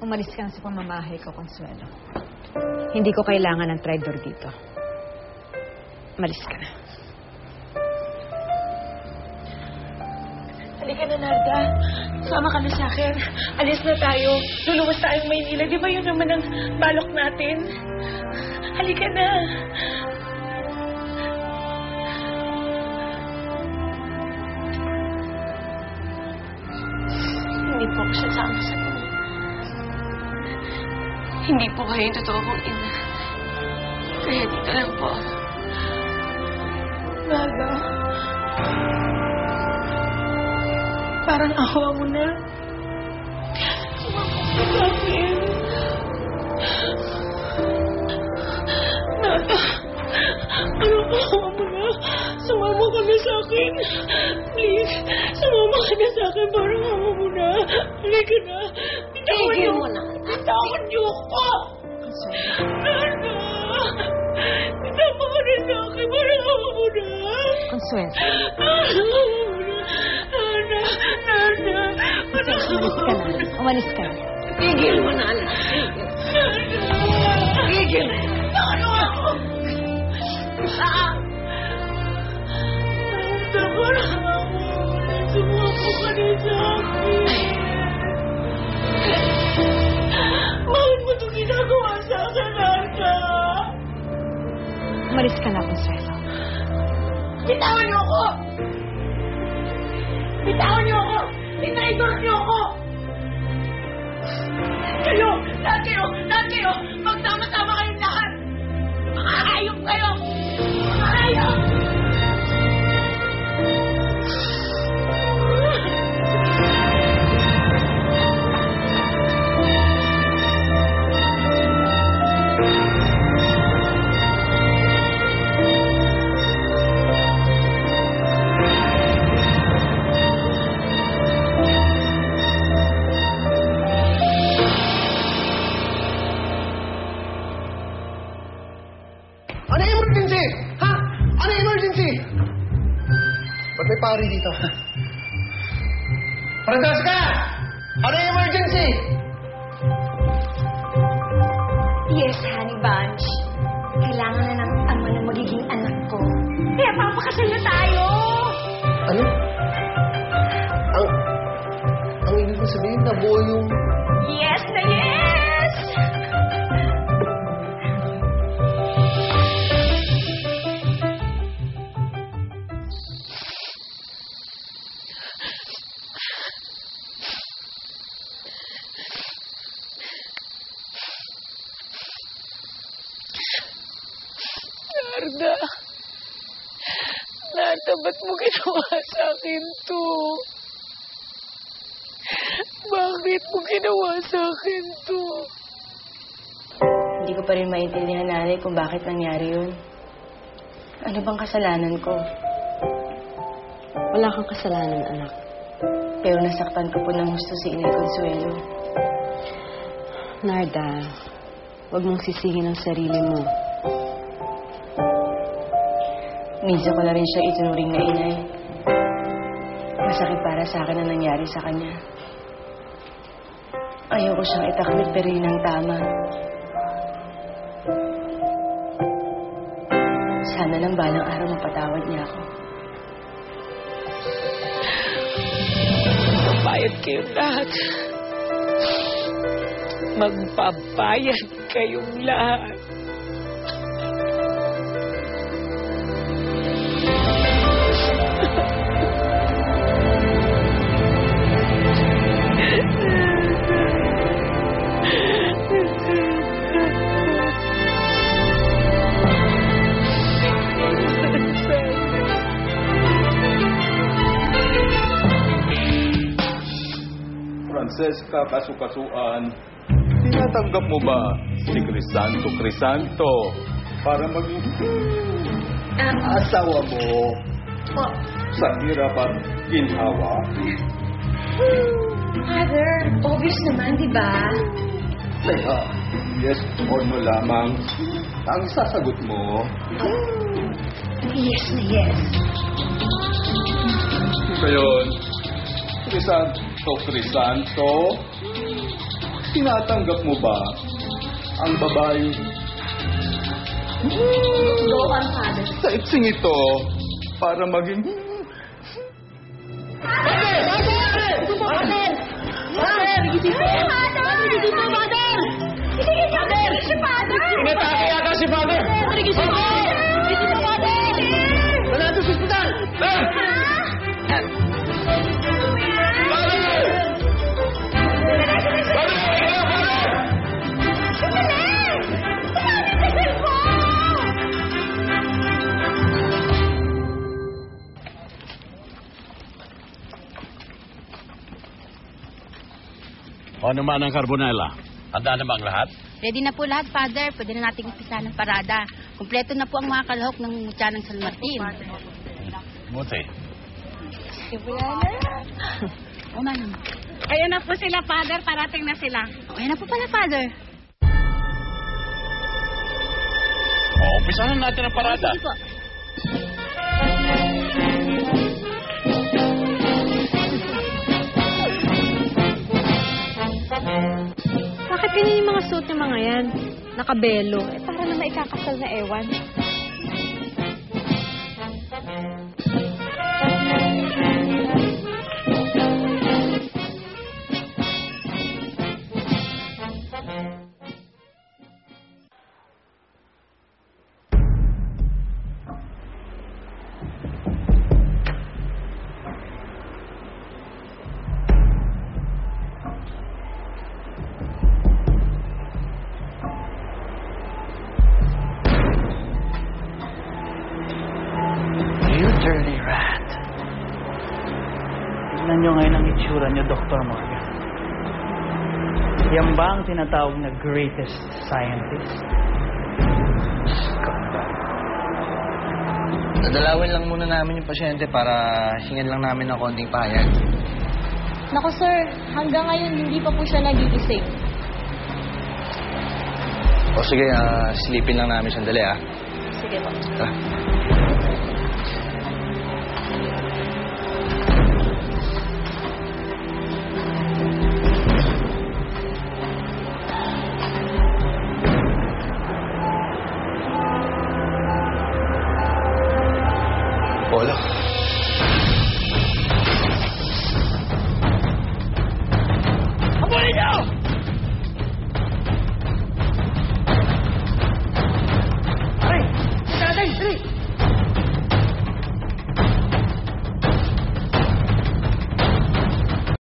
Umalis ka na sa pamamahay ko, Consuelo. Hindi ko kailangan ng traitor dito. Umalis ka na. Halika na, Narda. Sama ka na sa akin. Alis na tayo. Luluwas tayong Maynila. Di ba yun naman ang balok natin? Halika na. Hindi po ako sasama sa inyo. Hindi po kayo yung totoo kong ina. Kaya dito lang po. Narda. Parang awa mo na. Sumama ka sa akin. Nata, parang awa mo na. Sumama ka na sa akin. Please, sumama ka na sa akin. Parang awa mo na. Halika na. Bitawan niyo. Bitawan niyo ako. Nata, bitama ka na sa akin. Parang awa mo na. Consuelo. Nana, Umalis ka na. Umalis ka na. Tigil mo na, anak. Tigil na. Ano ako? Parang ako. Sumako ka na sa akin. Bakit mo ito ginagawa sa akin, Narda? Umalis ka na, Consuelo. Bitawan niyo ako! Bitawan niyo ako! Itaidor niyo ako! Kayo! Lahat kayo! Magsama-sama kayong lahat! Mga hayop kayo! Mga hayop! Ano yung emergency? Ha? Ano yung emergency? Ba't may pari dito? Francesca! Ano yung emergency? Yes, Honey Bunch. Kailangan na ng ama na magiging anak ko. Kaya papakasal na tayo! Ano? Ang ibig mo sabihin na buo yung... Yes na yes! Narda, ba't mo ginawa sa akin to? Bakit mo ginawa sa akin to? Hindi ko pa rin maintindihan, nanay, kung bakit nangyari yun. Ano bang kasalanan ko? Wala kang kasalanan, anak. Pero nasaktan ko po ng gusto si Inay Consuelo. Narda, huwag mong sisihin ang sarili mo. Minsan ko na rin siya itinuring na inay. Masakit para sa akin ang nangyari sa kanya. Ayoko siyang itaklit pero yun ang tama. Sana lang balang araw mapatawad niya ako. Magbabayad kayong lahat. Magbabayad kayong lahat. Francesca Kasukasuan, tinatanggap mo ba si Crisanto para maging asawa mo sa hirap at ginhawa? Father, obvious naman, di ba? Teka, yes or no lamang ang sasagot mo. Yes na yes. Ngayon, Crisanto, Tinatanggap mo ba ang babae Go on, Father. sa itsing ito para maging... Inatake yata si Father! Manado sa ospital! O naman ang Carbonella? Handa na ba ang lahat? Ready na po lahat, Father. Pwede na nating umpisa ng parada. Kumpleto na po ang mga kalahok ng mutya ng San Martin. Buti. O, manong. Ayan na po sila, Father. Parating na sila. O, yan na po pala, Father. O, umpisa na natin ang parada. Sige po. Bakit ganyan yung mga suit ng mga yan? Nakabelo. Para na maikakasal na ewan. You dirty rat. Tignan nyo ngayon ang itsura niyo, Dr. Morgan. Yan ba ang tinatawag na greatest scientist? Dadalawin lang muna namin yung pasyente para hingan lang namin ng konting pahayag. Naku, sir. Hanggang ngayon, hindi pa po siya nagigising. O sige, silipin lang namin sandali, ah. Sige po. Tara.